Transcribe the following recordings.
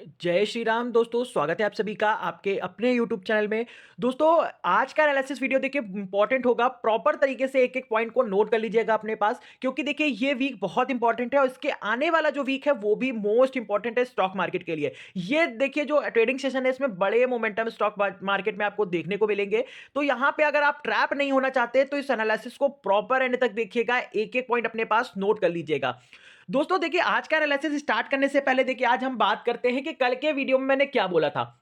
जय श्री राम दोस्तों, स्वागत है आप सभी का आपके अपने यूट्यूब चैनल में। दोस्तों, आज का एनालिसिस वीडियो देखिए इंपॉर्टेंट होगा। प्रॉपर तरीके से एक-एक पॉइंट को नोट कर लीजिएगा अपने पास, क्योंकि देखिए ये वीक बहुत इंपॉर्टेंट है और इसके आने वाला जो वीक है वो भी मोस्ट इंपॉर्टेंट है स्टॉक मार्केट के लिए। ये देखिए जो ट्रेडिंग सेशन है इसमें बड़े मोमेंटम स्टॉक मार्केट में आपको देखने को मिलेंगे। तो यहाँ पे अगर आप ट्रैप नहीं होना चाहते तो इस एनालिसिस को प्रॉपर एंड तक देखिएगा, एक-एक पॉइंट अपने पास नोट कर लीजिएगा। दोस्तों देखिए, आज का एनालिसिस स्टार्ट करने से पहले देखिए आज हम बात करते हैं कि कल के वीडियो में मैंने क्या बोला था।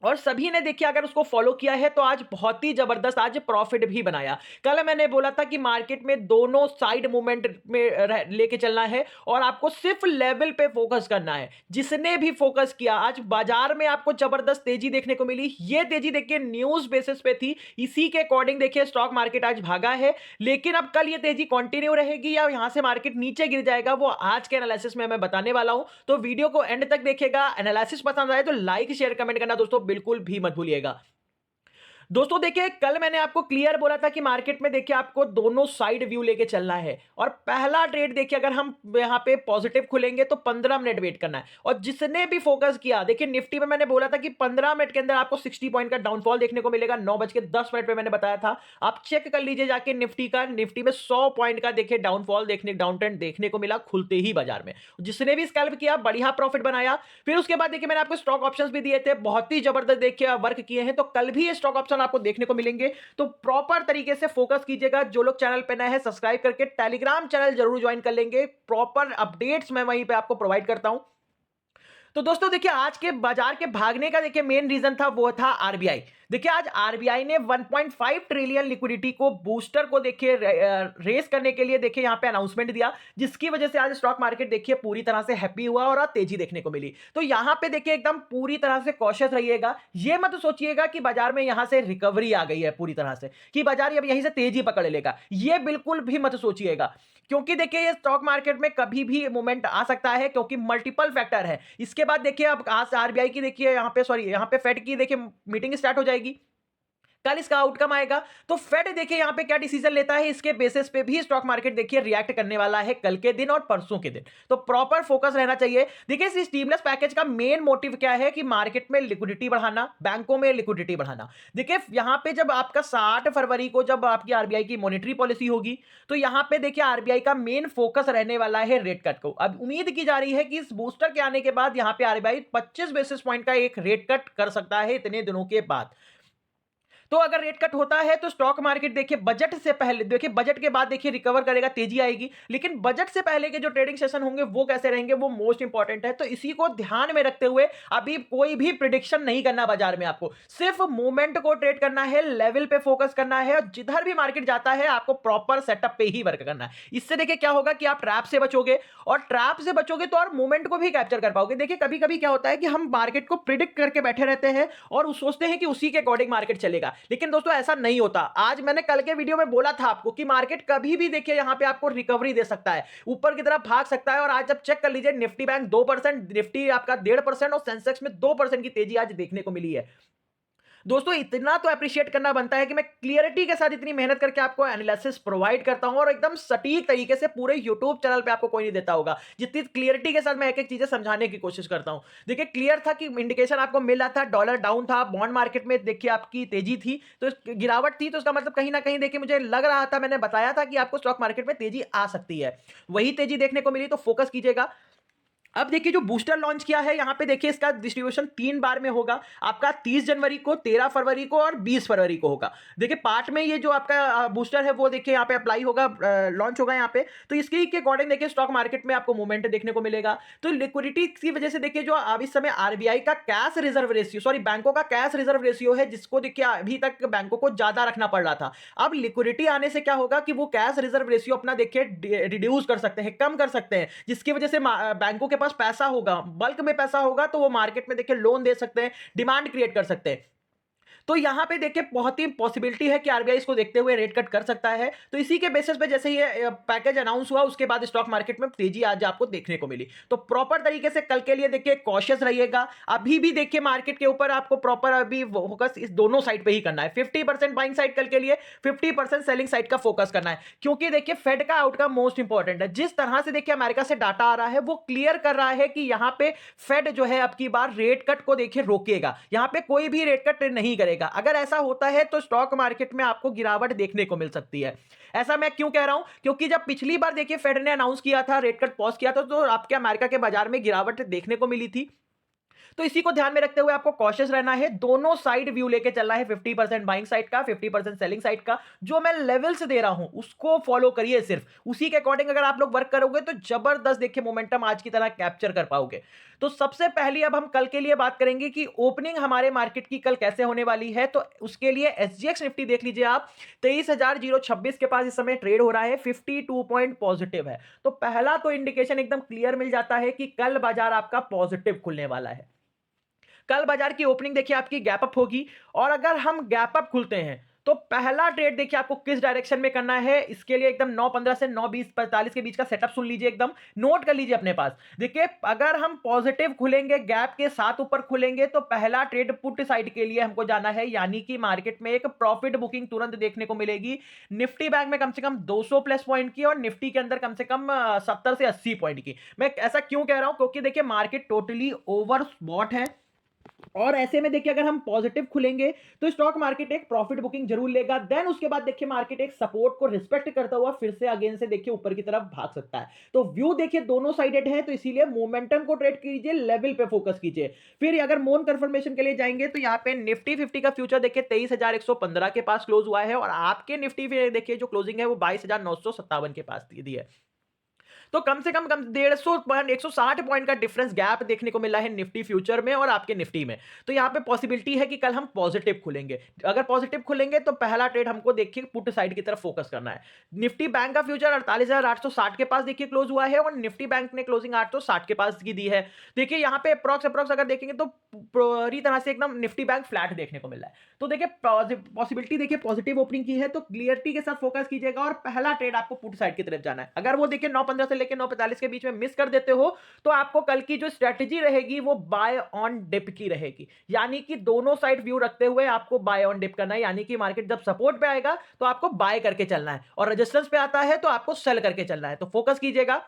और सभी ने देखिए अगर उसको फॉलो किया है तो आज बहुत ही जबरदस्त आज प्रॉफिट भी बनाया। कल मैंने बोला था कि मार्केट में दोनों साइड मूवमेंट में लेके चलना है और आपको सिर्फ लेवल पे फोकस करना है। जिसने भी फोकस किया, आज बाजार में आपको जबरदस्त तेजी देखने को मिली। ये तेजी देखिए न्यूज बेसिस पे थी, इसी के अकॉर्डिंग देखिए स्टॉक मार्केट आज भागा है। लेकिन अब कल ये तेजी कंटिन्यू रहेगी या यहां से मार्केट नीचे गिर जाएगा, वो आज के एनालिसिस में मैं बताने वाला हूं। तो वीडियो को एंड तक देखिएगा। एनालिसिस पसंद आए तो लाइक शेयर कमेंट करना दोस्तों बिल्कुल भी मत भूलिएगा। दोस्तों देखिए, कल मैंने आपको क्लियर बोला था कि मार्केट में देखिए आपको दोनों साइड व्यू लेके चलना है और पहला ट्रेड देखिए अगर हम यहां पे पॉजिटिव खुलेंगे तो 15 मिनट वेट करना है। और जिसने भी फोकस किया, देखिए निफ्टी में मैंने बोला था कि 15 मिनट के अंदर आपको 60 पॉइंट का डाउनफॉल देखने को मिलेगा। 9:10 पे मैंने बताया था। आप चेक कर लीजिए जाके निफ्टी में 100 पॉइंट का देखिए डाउनफॉल डाउन ट्रेंड देखने को मिला खुलते ही बाजार में। जिसने भी स्कैल्प किया बढ़िया प्रॉफिट बनाया। फिर उसके बाद देखिए मैंने आपको स्टॉक ऑप्शंस भी दिए थे, बहुत ही जबरदस्त देखिए वर्क किए हैं। तो कल भी ये स्टॉक ऑप्शन आपको देखने को मिलेंगे। तो प्रॉपर तरीके से फोकस कीजिएगा। जो लोग चैनल पे नए हैं सब्सक्राइब करके टेलीग्राम चैनल जरूर ज्वाइन कर लेंगे। प्रॉपर अपडेट्स मैं वहीं पे आपको प्रोवाइड करता हूं। तो दोस्तों देखिए, आज के बाजार के भागने का देखिए मेन रीजन था, वो था आरबीआई। देखिए आज आरबीआई ने 1.5 ट्रिलियन लिक्विडिटी को बूस्टर को देखिए रेस करने के लिए देखिए यहां पे अनाउंसमेंट दिया, जिसकी वजह से आज स्टॉक मार्केट देखिए पूरी तरह से हैप्पी हुआ और आज तेजी देखने को मिली। तो यहां पे देखिए एकदम पूरी तरह से कॉशियस रहिएगा। ये मत सोचिएगा कि बाजार में यहां से रिकवरी आ गई है पूरी तरह से, कि बाजार अब यहीं से तेजी पकड़ लेगा। ये बिल्कुल भी मत सोचिएगा, क्योंकि देखिए ये स्टॉक मार्केट में कभी भी मूवमेंट आ सकता है, क्योंकि मल्टीपल फैक्टर है। इसके बाद देखिए अब आज आरबीआई की देखिए यहाँ पे फेड की देखिए मीटिंग स्टार्ट हो जाएगी। कल इसका आउटकम आएगा तो फेड देखिए यहां पे क्या डिसीजन लेता है, इसके बेसिस पे भी स्टॉक मार्केट देखिए रिएक्ट करने वाला है कल के दिन और परसों के दिन। तो प्रॉपर फोकस रहना चाहिए। देखिए इस स्टीमुलस पैकेज का मेन मोटिव क्या है कि मार्केट में लिक्विडिटी बढ़ाना, बैंकों में लिक्विडिटी बढ़ाना। देखिए यहां पे जब आपका 60 फरवरी को जब आपकी आरबीआई की मॉनेटरी पॉलिसी होगी, तो यहां पे देखिए आरबीआई का मेन फोकस रहने वाला है रेट कट को। अब उम्मीद की जा रही है कि इस बूस्टर के आने के बाद यहां पे आरबीआई 25 बेसिस पॉइंट का एक रेट कट कर सकता है इतने दिनों के बाद। तो अगर रेट कट होता है तो स्टॉक मार्केट देखिए बजट से पहले, देखिए बजट के बाद देखिए रिकवर करेगा, तेजी आएगी। लेकिन बजट से पहले के जो ट्रेडिंग सेशन होंगे वो कैसे रहेंगे, वो मोस्ट इंपॉर्टेंट है। तो इसी को ध्यान में रखते हुए अभी कोई भी प्रिडिक्शन नहीं करना बाजार में, आपको सिर्फ मूवमेंट को ट्रेड करना है, लेवल पे फोकस करना है और जिधर भी मार्केट जाता है आपको प्रॉपर सेटअप पे ही वर्क करना है। इससे देखिए क्या होगा कि आप ट्रैप से बचोगे और ट्रैप से बचोगे तो और मूवमेंट को भी कैप्चर कर पाओगे। देखिए कभी कभी क्या होता है कि हम मार्केट को प्रिडिक्ट करके बैठे रहते हैं और सोचते हैं कि उसी के अकॉर्डिंग मार्केट चलेगा, लेकिन दोस्तों ऐसा नहीं होता। आज मैंने कल के वीडियो में बोला था आपको कि मार्केट कभी भी देखिए यहां पे आपको रिकवरी दे सकता है, ऊपर की तरफ भाग सकता है। और आज जब चेक कर लीजिए निफ्टी बैंक 2%, निफ्टी आपका 1.5% और सेंसेक्स में 2% की तेजी आज देखने को मिली है। दोस्तों इतना तो अप्रिशिएट करना बनता है कि मैं क्लियरिटी के साथ इतनी मेहनत करके आपको एनालिसिस प्रोवाइड करता हूं और एकदम सटीक तरीके से पूरे यूट्यूब चैनल पे आपको कोई नहीं देता होगा, जितनी क्लियरिटी के साथ मैं एक एक चीजें समझाने की कोशिश करता हूं। देखिए क्लियर था कि इंडिकेशन आपको मिल रहा था, डॉलर डाउन था, बॉन्ड मार्केट में देखिए आपकी तेजी थी, तो गिरावट थी। तो इसका मतलब कहीं ना कहीं देखिए मुझे लग रहा था, मैंने बताया था कि आपको स्टॉक मार्केट में तेजी आ सकती है, वही तेजी देखने को मिली। तो फोकस कीजिएगा। अब देखिए जो बूस्टर लॉन्च किया है, यहां पे देखिए इसका डिस्ट्रीब्यूशन 3 बार में होगा। आपका 30 जनवरी को, 13 फरवरी को और 20 फरवरी को होगा। देखिए पार्ट में ये जो आपका बूस्टर है वो देखिए यहां पे अप्लाई होगा, लॉन्च होगा यहां पे। तो इसके के अकॉर्डिंग देखिए स्टॉक मार्केट में आपको मूवमेंट देखने को मिलेगा। तो लिक्विडिटी की वजह से देखिए जो अब इस समय आरबीआई का कैश रिजर्व रेशियो, सॉरी बैंकों का कैश रिजर्व रेशियो है, जिसको देखिए अभी तक बैंकों को ज्यादा रखना पड़ रहा था। अब लिक्विडिटी आने से क्या होगा कि वो कैश रिजर्व रेशियो अपना देखिए रिड्यूस कर सकते हैं, कम कर सकते हैं, जिसकी वजह से बैंकों के पास पैसा होगा, बल्क में पैसा होगा, तो वो मार्केट में देखिए लोन दे सकते हैं, डिमांड क्रिएट कर सकते हैं। तो यहाँ पे देखिए बहुत ही पॉसिबिलिटी है कि आरबीआई इसको देखते हुए रेट कट कर सकता है। तो इसी के बेसिस पे जैसे ये पैकेज अनाउंस हुआ उसके बाद स्टॉक मार्केट में तेजी आज आपको देखने को मिली। तो प्रॉपर तरीके से कल के लिए देखिए कॉशियस रहिएगा। अभी भी देखिए मार्केट के ऊपर आपको प्रॉपर अभी फोकस इस दोनों साइड पे ही करना है। 50% बाइंग साइड कल के लिए, 50% सेलिंग साइड का फोकस करना है। क्योंकि देखिए फेड का आउटकम मोस्ट इंपॉर्टेंट है। जिस तरह से देखिए अमेरिका से डाटा आ रहा है वो क्लियर कर रहा है कि यहाँ पे फेड जो है अब की बार रेट कट को देखिए रोकेगा। यहाँ पे कोई भी रेट कट नहीं करेगा। अगर ऐसा होता है तो स्टॉक मार्केट में आपको गिरावट देखने को मिल सकती है। ऐसा मैं क्यों कह रहा हूं? क्योंकि जब पिछली बार देखिए फेड ने अनाउंस किया था, रेट कट पॉज किया था, तो आपके अमेरिका के बाजार में गिरावट देखने को मिली थी। तो इसी को ध्यान में रखते हुए आपको कॉशियस रहना है। दोनों साइड व्यू लेके चलना है, 50% बाइंग साइड का, 50% सेलिंग साइड का। जो मैं लेवल्स दे रहा हूं उसको फॉलो करिए, सिर्फ उसी के अकॉर्डिंग अगर आप लोग वर्क करोगे तो जबरदस्त देखिए मोमेंटम आज की तरह कैप्चर कर पाओगे। तो सबसे पहली अब हम कल के लिए बात करेंगे कि ओपनिंग हमारे मार्केट की कल कैसे होने वाली है। तो उसके लिए एसजीएक्स निफ्टी देख लीजिए आप, 23,026 के पास इस समय ट्रेड हो रहा है, 52 पॉइंट पॉजिटिव है। तो पहला तो इंडिकेशन एकदम क्लियर मिल जाता है कि कल बाजार आपका पॉजिटिव खुलने वाला है। कल बाजार की ओपनिंग देखिए आपकी गैप अप होगी, और अगर हम गैप अप खुलते हैं तो पहला ट्रेड देखिए आपको किस डायरेक्शन में करना है। इसके लिए एकदम 9:15 से 9:20-45 के बीच का सेटअप सुन लीजिए, एकदम नोट कर लीजिए अपने पास। देखिए अगर हम पॉजिटिव खुलेंगे, गैप के साथ ऊपर खुलेंगे, तो पहला ट्रेड पुट साइड के लिए हमको जाना है, यानी कि मार्केट में एक प्रॉफिट बुकिंग तुरंत देखने को मिलेगी। निफ्टी बैंक में कम से कम 200 प्लस पॉइंट की, और निफ्टी के अंदर कम से कम 70 से 80 पॉइंट की। मैं ऐसा क्यों कह रहा हूं? क्योंकि देखिए मार्केट टोटली ओवर बॉट है, और ऐसे में देखिए अगर हम पॉजिटिव खुलेंगे तो स्टॉक मार्केट एक प्रॉफिट बुकिंग जरूर लेगा। देन उसके बाद देखिए मार्केट एक सपोर्ट को रिस्पेक्ट करता हुआ फिर से अगेन से देखिए ऊपर की तरफ भाग सकता है। तो व्यू देखिए दोनों साइडेड है, तो इसीलिए मोमेंटम को ट्रेड कीजिए, लेवल पे फोकस कीजिए। फिर अगर मोन कंफर्मेशन के लिए जाएंगे तो यहाँ पे निफ्टी 50 का फ्यूचर देखिए 23,115 के पास क्लोज हुआ है, और आपके निफ्टी देखिए जो क्लोजिंग है वो 22,957 के पास दी है। तो कम से कम 150 पॉइंट, 160 पॉइंट का डिफरेंस गैप देखने को मिला है निफ्टी फ्यूचर में और आपके निफ्टी में। तो यहाँ पे पॉसिबिलिटी है कि कल हम पॉजिटिव खुलेंगे। अगर पॉजिटिव खुलेंगे तो पहला ट्रेड हमको देखिए पुट साइड की तरफ फोकस करना है। निफ्टी बैंक का फ्यूचर 48,860 के पास देखिए क्लोज हुआ है, और निफ्टी बैंक ने क्लोजिंग 860 के पास की दी है। देखिए यहाँ पे अप्रॉक्स अगर देखेंगे तो पूरी तरह से एकदम निफ्टी बैंक फ्लैट देखने को मिल रहा है। तो देखिए पॉसिबिलिटी देखिए पॉजिटिव ओपनिंग की है, तो क्लियरिटी के साथ फोकस कीजिएगा, और पहला ट्रेड आपको पुट साइड की तरफ जाना है। अगर वो देखिए 9:15 से लेकर 9:45 के बीच में मिस कर देते हो तो आपको कल की जो स्ट्रेटजी रहेगी वो बाय ऑन डिप की रहेगी, यानी कि दोनों साइड व्यू रखते हुए आपको बाय ऑन डिप करना है। यानी कि मार्केट जब सपोर्ट पे आएगा तो आपको बाय करके चलना है, और रेजिस्टेंस पे आता है तो आपको सेल करके चलना है। तो फोकस कीजिएगा।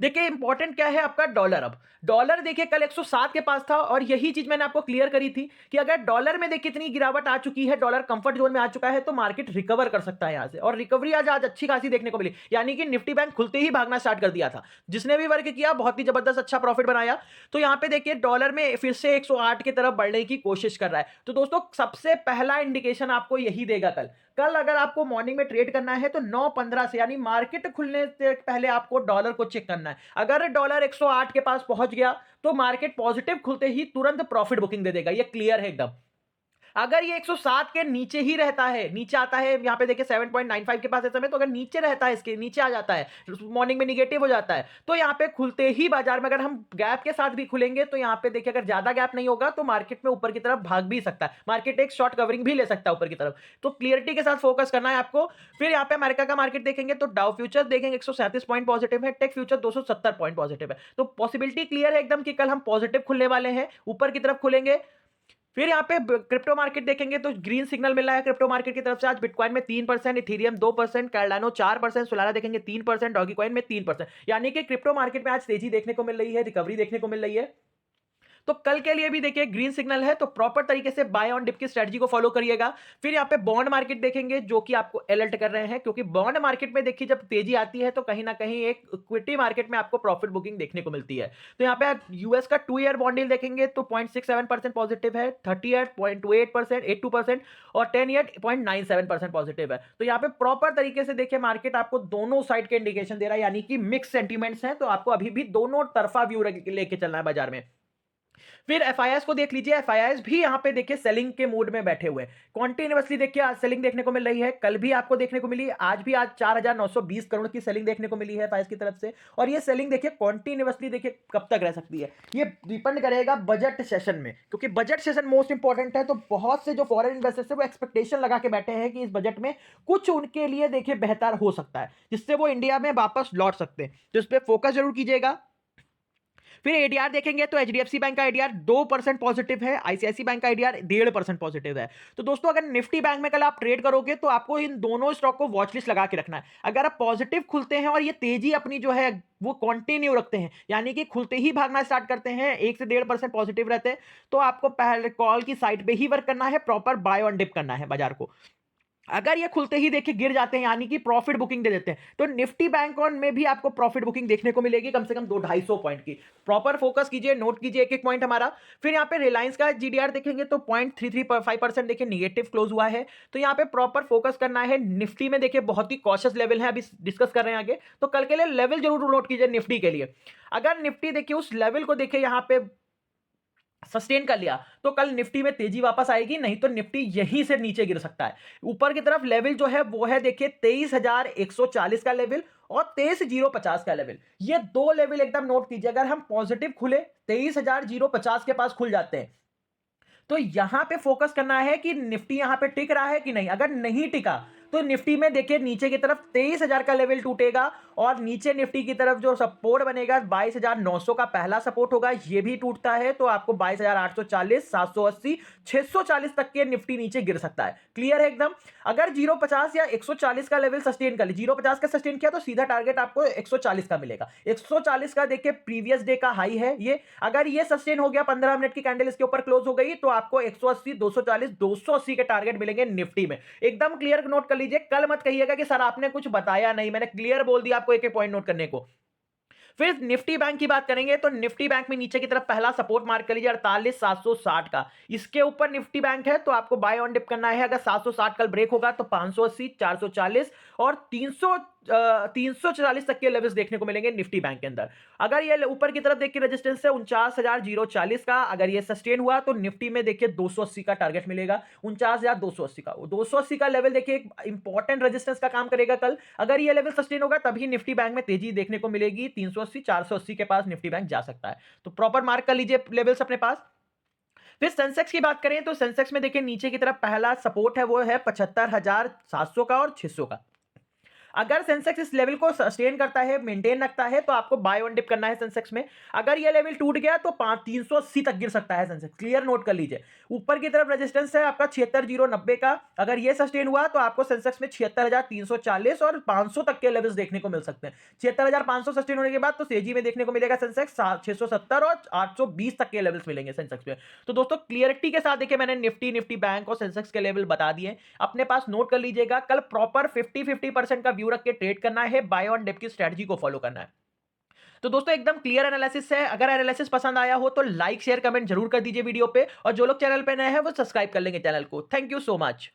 देखिए इंपॉर्टेंट क्या है आपका डॉलर। अब डॉलर देखिए कल 107 के पास था, और यही चीज मैंने आपको क्लियर करी थी कि अगर डॉलर में देखिए इतनी गिरावट आ चुकी है, डॉलर कंफर्ट जोन में आ चुका है, तो मार्केट रिकवर कर सकता है यहां से, और रिकवरी आज आज अच्छी खासी देखने को मिली। यानी कि निफ्टी बैंक खुलते ही भागना स्टार्ट कर दिया था। जिसने भी वर्क किया बहुत ही जबरदस्त अच्छा प्रॉफिट बनाया। तो यहां पे देखिए डॉलर में फिर से 108 की तरफ बढ़ने की कोशिश कर रहा है। तो दोस्तों सबसे पहला इंडिकेशन आपको यही देगा कल। कल अगर आपको मॉर्निंग में ट्रेड करना है तो 9:15 से, यानी मार्केट खुलने से पहले आपको डॉलर को चेक करना है। अगर डॉलर 108 के पास पहुंच गया तो मार्केट पॉजिटिव खुलते ही तुरंत प्रॉफिट बुकिंग दे देगा, ये क्लियर है एकदम। अगर ये 107 के नीचे ही रहता है, नीचे आता है, यहाँ पे देखिए 7.95 के पास है समय, तो अगर नीचे रहता है, इसके नीचे आ जाता है, मॉर्निंग में निगेटिव हो जाता है, तो यहाँ पे खुलते ही बाजार में अगर हम गैप के साथ भी खुलेंगे तो यहाँ पे देखिए अगर ज्यादा गैप नहीं होगा तो मार्केट में ऊपर की तरफ भाग भी सकता है, मार्केट एक शॉर्ट कवरिंग भी ले सकता है ऊपर की तरफ। तो क्लियरिटी के साथ फोकस करना है आपको। फिर यहाँ पे अमेरिका का मार्केट देखेंगे तो डाउ फ्यूचर देखेंगे 137 पॉइंट पॉजिटिव है, टेक फ्यूचर 270 पॉइंट पॉजिटिव है। तो पॉसिबिलिटी क्लियर है एकदम कि कल हम पॉजिटिव खुलने वाले हैं, ऊपर की तरफ खुलेंगे। फिर यहाँ पे क्रिप्टो मार्केट देखेंगे तो ग्रीन सिग्नल मिल रहा है क्रिप्टो मार्केट की तरफ से। आज बिटकॉइन में 3%, इथेरियम 2%, कार्डानो 4%, सोलाना देखेंगे 3%, डॉगी कॉइन में 3%। यानी कि क्रिप्टो मार्केट में आज तेजी देखने को मिल रही है, रिकवरी देखने को मिल रही है। तो कल के लिए भी देखिए ग्रीन सिग्नल है, तो प्रॉपर तरीके से बाय ऑन डिप की स्ट्रेटजी को फॉलो करिएगा। फिर यहाँ पे बॉन्ड मार्केट देखेंगे जो कि आपको अलर्ट कर रहे हैं, क्योंकि बॉन्ड मार्केट में देखिए जब तेजी आती है तो कहीं ना कहीं एक इक्विटी मार्केट में आपको प्रॉफिट बुकिंग देखने को मिलती है। तो यहाँ पे आप यूएस का 2 ईयर बॉन्ड डील देखेंगे तो 0.67% पॉजिटिव है, 30 ईयर 0.28%, 82%, और 10 ईयर 0.97% पॉजिटिव है। तो यहाँ पे प्रॉपर तरीके से देखिए मार्केट आपको दोनों साइड के इंडिकेशन दे रहा है, यानी कि मिक्स सेंटीमेंट्स हैं, तो आपको अभी भी दोनों तरफा व्यू लेके चलना है बाजार में। फिर एफआईआईएस को देख लीजिए, एफआईआईएस भी यहाँ पे देखिए सेलिंग के मूड में बैठे हुए हैं। कंटीन्यूअसली देखिए आज सेलिंग देखने को मिल रही है, कल भी आपको देखने को मिली, आज 4,920 करोड़ की सेलिंग देखने को मिली है एफआईआईएस की तरफ से। और ये सेलिंग देखिए कंटीन्यूअसली देखिए कब तक रह सकती है, ये डिपेंड करेगा बजट सेशन में, क्योंकि बजट सेशन मोस्ट इंपॉर्टेंट है। तो बहुत से जो फॉरेन इन्वेस्टर्स है वो एक्सपेक्टेशन लगा के बैठे हैं कि इस बजट में कुछ उनके लिए देखिए बेहतर हो सकता है, जिससे वो इंडिया में वापस लौट सकते हैं। तो इस पर फोकस जरूर कीजिएगा। फिर एडीआर देखेंगे तो एचडीएफसी बैंक का एडीआर 2% पॉजिटिव है, आईसीआईसी बैंक का एडीआर 1.5% पॉजिटिव है। तो दोस्तों अगर निफ्टी बैंक में कल आप ट्रेड करोगे तो आपको इन दोनों स्टॉक को वॉच लिस्ट लगा के रखना है। अगर आप पॉजिटिव खुलते हैं और ये तेजी अपनी जो है वो कंटिन्यू रखते हैं, यानी कि खुलते ही भागना स्टार्ट करते हैं, 1 से 1.5% पॉजिटिव रहते हैं, तो आपको पहले कॉल की साइड पे ही वर्क करना है, प्रॉपर बाय ऑन डिप करना है बाजार को। अगर ये खुलते ही देखिए गिर जाते हैं, यानी कि प्रॉफिट बुकिंग दे देते हैं, तो निफ्टी बैंक ऑन में भी आपको प्रॉफिट बुकिंग देखने को मिलेगी, कम से कम 2-250 पॉइंट की। प्रॉपर फोकस कीजिए, नोट कीजिए एक एक पॉइंट हमारा। फिर यहाँ पे रिलायंस का जीडीआर देखेंगे तो 0.335% देखिए निगेटिव क्लोज हुआ है। तो यहाँ पे प्रॉपर फोकस करना है। निफ्टी में देखिए बहुत ही कॉशियस लेवल है, अभी डिस्कस कर रहे हैं आगे, तो कल के लिए लेवल जरूर नोट कीजिए निफ्टी के लिए। अगर निफ्टी देखिए उस लेवल को देखिए यहाँ पे सस्टेन कर लिया तो कल निफ्टी में तेजी वापस आएगी, नहीं तो निफ्टी यहीं से नीचे गिर सकता है। ऊपर की तरफ लेवल जो है वो है देखिए 23,140 का लेवल और 23,050 का लेवल। ये दो लेवल एकदम नोट कीजिए। अगर हम पॉजिटिव खुले 23,050 के पास खुल जाते हैं तो यहां पे फोकस करना है कि निफ्टी यहां पे टिक रहा है कि नहीं। अगर नहीं टिका तो निफ्टी में देखिए नीचे की तरफ 23,000 का लेवल टूटेगा और नीचे निफ्टी की तरफ जो सपोर्ट बनेगा 22,900 का पहला सपोर्ट होगा, ये भी टूटता है तो आपको 22,840, 780, 640 तक के निफ्टी नीचे गिर सकता है। क्लियर है एकदम। अगर 050 या 140 का लेवल सस्टेन कर ले, 050 का सस्टेन किया तो सीधा टारगेट आपको 140 का मिलेगा। 140 का देखिए प्रीवियस डे का हाई है ये, अगर ये सस्टेन हो गया, 15 मिनट की कैंडल इसके ऊपर क्लोज हो गई, तो आपको 180, 240, 280 के टारगेट मिलेंगे निफ्टी में। एकदम क्लियर नोट कर लीजिए। कल मत कहिएगा कि सर आपने कुछ बताया नहीं, मैंने क्लियर बोल दिया आपको एक एक पॉइंट नोट करने को। फिर निफ्टी बैंक की बात करेंगे तो निफ्टी बैंक में नीचे की तरफ पहला सपोर्ट मार्क कर लीजिए 48,760 का, इसके ऊपर निफ्टी बैंक है तो आपको बाय ऑन डिप करना है। अगर 760 कल ब्रेक होगा तो 580, 440 और 340 तक के लेवल्स देखने को मिलेंगे निफ्टी बैंक के अंदर। अगर ये ऊपर की तरफ देखिए रेजिस्टेंस है 49,040 का, अगर ये सस्टेन हुआ तो निफ्टी में देखिए 280 का टारगेट मिलेगा, 49,280 का। 280 का लेवल देखिए एक इंपॉर्टेंट रेजिस्टेंस का काम करेगा कल। अगर ये लेवल सस्टेन होगा तभी निफ्टी बैंक में तेजी देखने को मिलेगी। 380, 480 के पास निफ्टी बैंक जा सकता है, तो प्रॉपर मार्क कर लीजिए लेवल्स अपने पास। फिर सेंसेक्स की बात करें तो सेंसेक्स में देखिए नीचे की तरफ पहला सपोर्ट है वो है 75,700 का और 600 का। अगर सेंसेक्स इस लेवल को सस्टेन करता है, मेंटेन रखता है, तो आपको बाय ऑन डिप करना है सेंसेक्स में। अगर ये लेवल टूट गया तो 380 तक गिर सकता है सेंसेक्स। क्लियर नोट कर लीजिए। ऊपर की तरफ रेजिस्टेंस है आपका 76,090 का, अगर ये सस्टेन हुआ तो आपको सेंसेक्स में 76,340 और 500 तक के लेवल्स देखने को मिल सकते हैं। 76,500 सस्टेन होने के बाद तो तेजी में देखने को मिलेगा सेंसेक्स 670 और 820 तक के लेवल्स मिलेंगे सेंसेक्स में। तो दोस्तों क्लियरिटी के साथ देखिए मैंने निफ्टी बैंक और सेंसेक्स के लेवल बता दिए, अपने पास नोट कर लीजिएगा। कल प्रॉपर 50-50% का व्यू रख के ट्रेड करना है, बाय ऑन डिप की स्ट्रेटजी को फॉलो करना है। तो दोस्तों एकदम क्लियर एनालिसिस है। अगर एनालिसिस पसंद आया हो तो लाइक शेयर कमेंट जरूर कर दीजिए वीडियो पे, और जो लोग चैनल पे नए हैं वो सब्सक्राइब कर लेंगे चैनल को। Thank you so much.